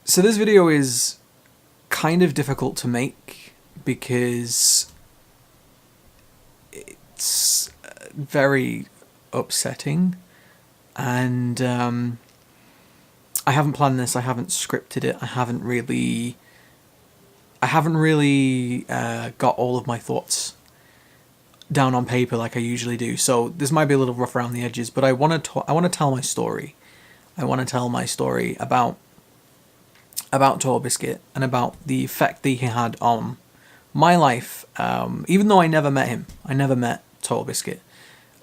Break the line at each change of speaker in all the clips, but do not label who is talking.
So this video is kind of difficult to make because it's very upsetting, and I haven't planned this. I haven't scripted it. I haven't really got all of my thoughts down on paper like I usually do. So this might be a little rough around the edges, but I want to tell my story. I want to tell my story about TotalBiscuit and about the effect that he had on my life. Even though I never met him, I never met TotalBiscuit,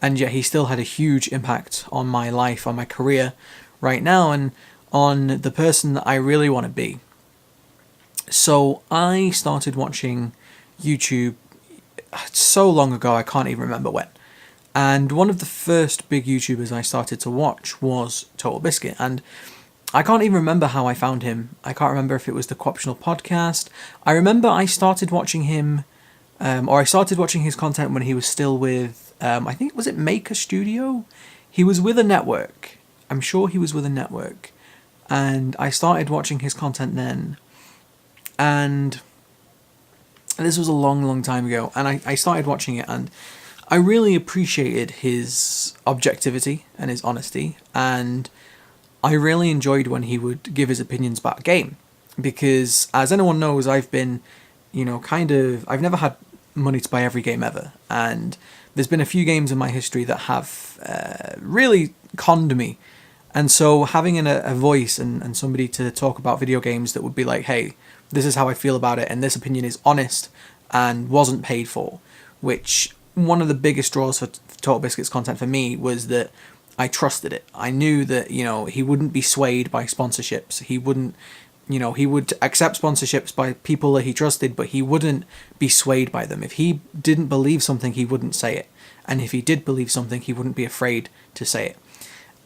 and yet he still had a huge impact on my life, on my career right now, and on the person that I really want to be. So I started watching YouTube so long ago, I can't even remember when. And one of the first big YouTubers I started to watch was TotalBiscuit, and I can't even remember how I found him. I can't remember if it was the Co-optional podcast. I remember I started watching him, or I started watching his content when he was still with, I think, was it Maker Studio? He was with a network. I'm sure he was with a network. And I started watching his content then. And this was a long, long time ago. And I started watching it, and I really appreciated his objectivity and his honesty. And I really enjoyed when he would give his opinions about a game, because as anyone knows, I've been, I've never had money to buy every game ever, and there's been a few games in my history that have really conned me, and so having a voice and somebody to talk about video games that would be like, hey, this is how I feel about it, and this opinion is honest and wasn't paid for, which one of the biggest draws for TotalBiscuit's content for me was that I trusted it. I knew that, he wouldn't be swayed by sponsorships. He wouldn't, he would accept sponsorships by people that he trusted, but he wouldn't be swayed by them. If he didn't believe something, he wouldn't say it. And if he did believe something, he wouldn't be afraid to say it.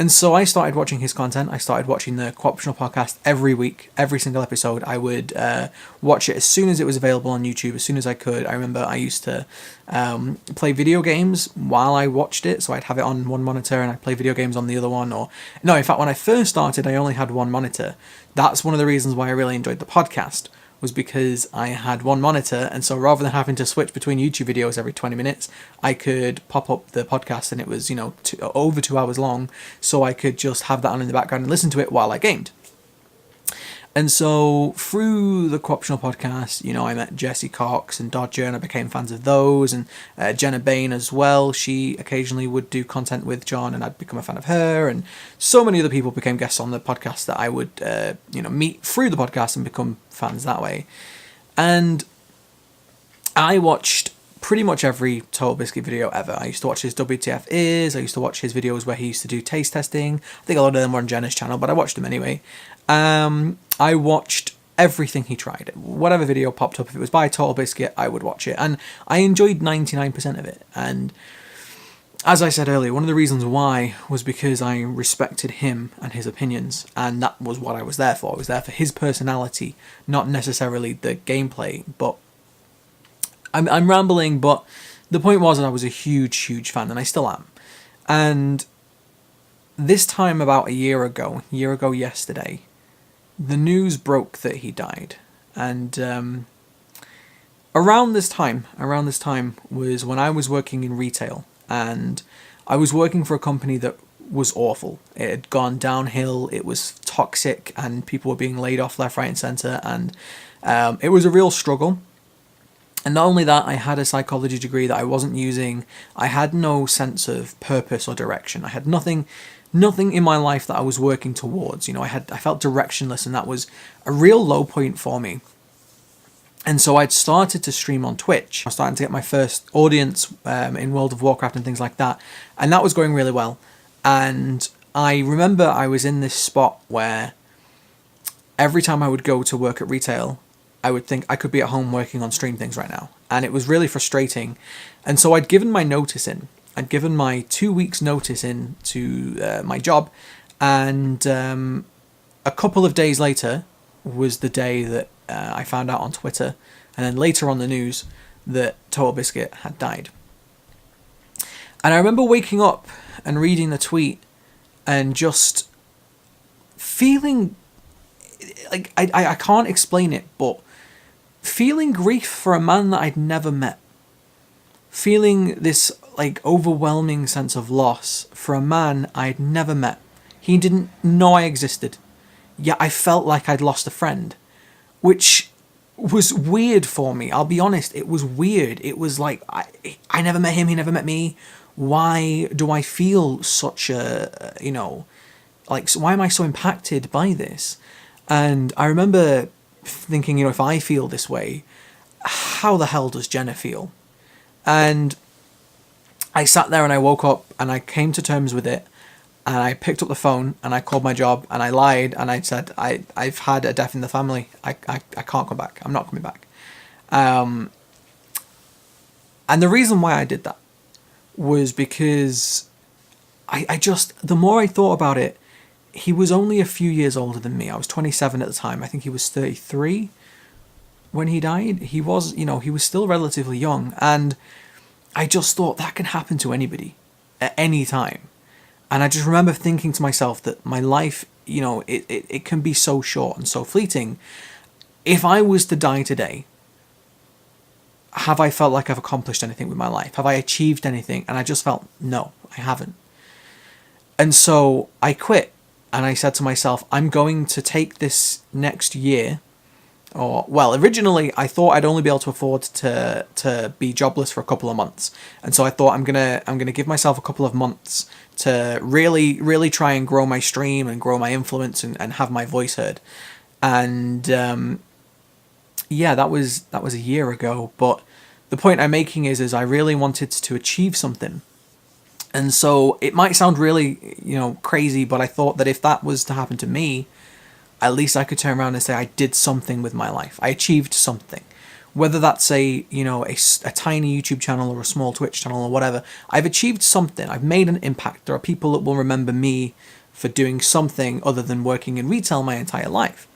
And so I started watching his content. I started watching the Co-optional podcast every week, every single episode. I would watch it as soon as it was available on YouTube, as soon as I could. I remember I used to play video games while I watched it, so I'd have it on one monitor and I'd play video games on the other one. Or no, in fact, when I first started, I only had one monitor. That's one of the reasons why I really enjoyed the podcast, was because I had one monitor, and so rather than having to switch between YouTube videos every 20 minutes, I could pop up the podcast, and it was, over 2 hours long, so I could just have that on in the background and listen to it while I gamed. And so through the Co-optional podcast, I met Jesse Cox and Dodger, and I became fans of those, and Genna Bain as well. She occasionally would do content with John, and I'd become a fan of her, and so many other people became guests on the podcast that I would, meet through the podcast and become fans that way. And I watched pretty much every TotalBiscuit video ever. I used to watch his WTF Is, I used to watch his videos where he used to do taste testing. I think a lot of them were on Genna's channel, but I watched them anyway. I watched everything he tried. Whatever video popped up, if it was by TotalBiscuit, I would watch it. And I enjoyed 99% of it. And as I said earlier, one of the reasons why was because I respected him and his opinions. And that was what I was there for. I was there for his personality, not necessarily the gameplay. But I'm rambling, but the point was that I was a huge, huge fan, and I still am. And this time about a year ago yesterday, the news broke that he died. And around this time was when I was working in retail, and I was working for a company that was awful. It had gone downhill, it was toxic, and people were being laid off left, right and centre, and it was a real struggle. And not only that, I had a psychology degree that I wasn't using. I had no sense of purpose or direction. I had nothing in my life that I was working towards. I felt directionless, and that was a real low point for me. And so I'd started to stream on Twitch. I was starting to get my first audience in World of Warcraft and things like that. And that was going really well. And I remember I was in this spot where every time I would go to work at retail, I would think I could be at home working on stream things right now. And it was really frustrating. And so I'd given my notice in. I'd given my 2 weeks notice in to my job. And a couple of days later was the day that I found out on Twitter, and then later on the news, that TotalBiscuit had died. And I remember waking up and reading the tweet and just feeling like I can't explain it, but feeling grief for a man that I'd never met, feeling this like overwhelming sense of loss for a man I'd never met. He didn't know I existed, yet I felt like I'd lost a friend, which was weird for me. I'll be honest, it was weird. It was like I never met him, he never met me. Why do I feel such a, like, why am I so impacted by this? And I remember thinking, if I feel this way, how the hell does Genna feel? And I sat there and I woke up and I came to terms with it, and I picked up the phone and I called my job and I lied and I said, I've had a death in the family. I can't come back. I'm not coming back. And the reason why I did that was because I just, the more I thought about it, he was only a few years older than me. I was 27 at the time. I think he was 33 when he died. He was, he was still relatively young. And I just thought that can happen to anybody at any time. And I just remember thinking to myself that my life, it can be so short and so fleeting. If I was to die today, have I felt like I've accomplished anything with my life? Have I achieved anything? And I just felt, no, I haven't. And so I quit. And I said to myself, I'm going to take this next year. Originally I thought I'd only be able to afford to be jobless for a couple of months. And so I thought I'm gonna give myself a couple of months to really, really try and grow my stream and grow my influence and have my voice heard. And that was a year ago. But the point I'm making is I really wanted to achieve something. And so it might sound really, crazy, but I thought that if that was to happen to me, at least I could turn around and say I did something with my life. I achieved something. Whether that's a tiny YouTube channel or a small Twitch channel or whatever, I've achieved something. I've made an impact. There are people that will remember me for doing something other than working in retail my entire life.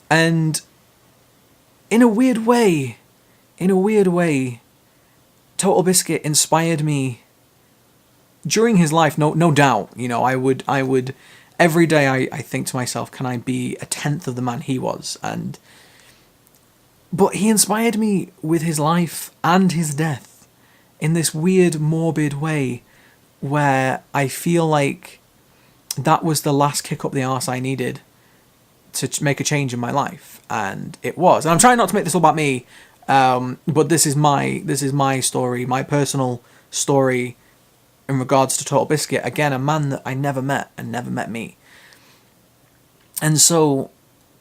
And in a weird way, TotalBiscuit inspired me during his life, no doubt. I would every day I think to myself, can I be a tenth of the man he was? But he inspired me with his life and his death in this weird, morbid way where I feel like that was the last kick up the arse I needed to make a change in my life. And it was. And I'm trying not to make this all about me, but this is my story, my personal story in regards to TotalBiscuit. Again, a man that I never met and never met me. And so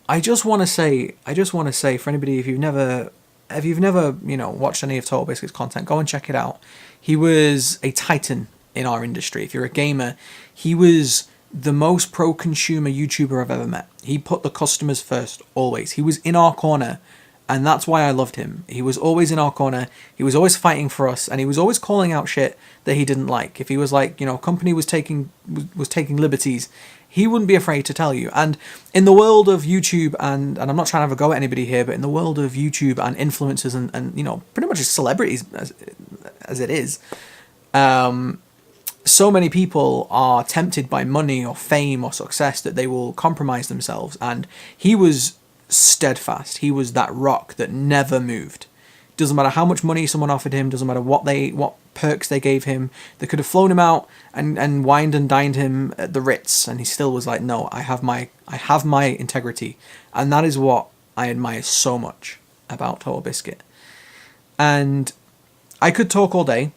I just want to say for anybody, if you've never watched any of TotalBiscuit's content, go and check it out. He was a titan in our industry. If you're a gamer, he was the most pro-consumer YouTuber I've ever met. He put the customers first, always. He was in our corner, and that's why I loved him. He was always in our corner. He was always fighting for us, and he was always calling out shit that he didn't like. If he was like, company was taking liberties, he wouldn't be afraid to tell you. And in the world of YouTube, and I'm not trying to have a go at anybody here, but in the world of YouTube and influencers and pretty much celebrities as it is, so many people are tempted by money or fame or success that they will compromise themselves. And he was steadfast. He was that rock that never moved. Doesn't matter how much money someone offered him, doesn't matter what perks they gave him. They could have flown him out and wined and dined him at the Ritz, and he still was like, no, I have my integrity. And that is what I admire so much about TotalBiscuit. And I could talk all day.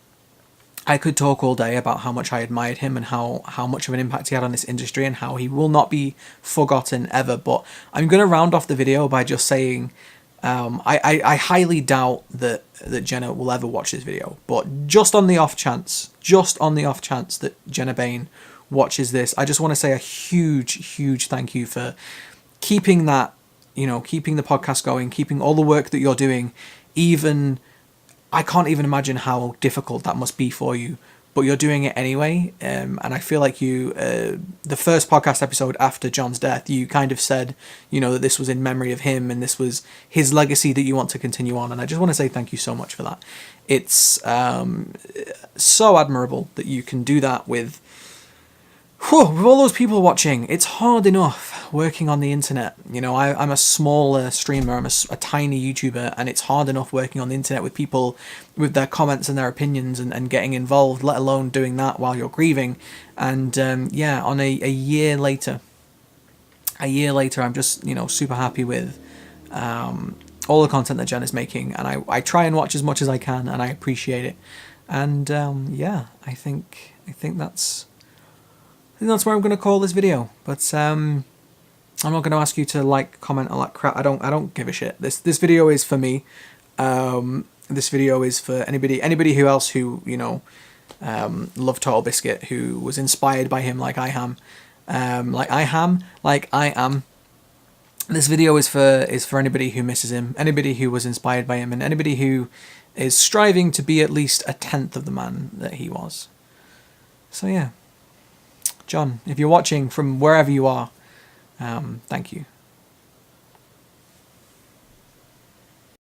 About how much I admired him and how much of an impact he had on this industry and how he will not be forgotten ever. But I'm going to round off the video by just saying I highly doubt that Genna will ever watch this video. But just on the off chance that Genna Bain watches this, I just want to say a huge thank you for keeping that, keeping the podcast going, keeping all the work that you're doing. I can't even imagine how difficult that must be for you, but you're doing it anyway. And I feel like the first podcast episode after John's death, you kind of said, that this was in memory of him and this was his legacy that you want to continue on. And I just want to say thank you so much for that. It's so admirable that you can do that with Whew, with all those people watching, it's hard enough working on the internet. You know, I'm a smaller streamer, I'm a tiny YouTuber, and it's hard enough working on the internet with people with their comments and their opinions and getting involved, let alone doing that while you're grieving. And yeah, on a year later, I'm just, you know, super happy with all the content that Genna's making, and I try and watch as much as I can, and I appreciate it. And yeah, I think that's where I'm going to call this video. But I'm not going to ask you to like, comment, or that crap. I don't give a shit. This video is for me. This video is for anybody who else who, you know, loved TotalBiscuit, who was inspired by him like I am. Like I am. This video is for anybody who misses him, anybody who was inspired by him, and anybody who is striving to be at least a tenth of the man that he was. So yeah. John, if you're watching from wherever you are, thank you.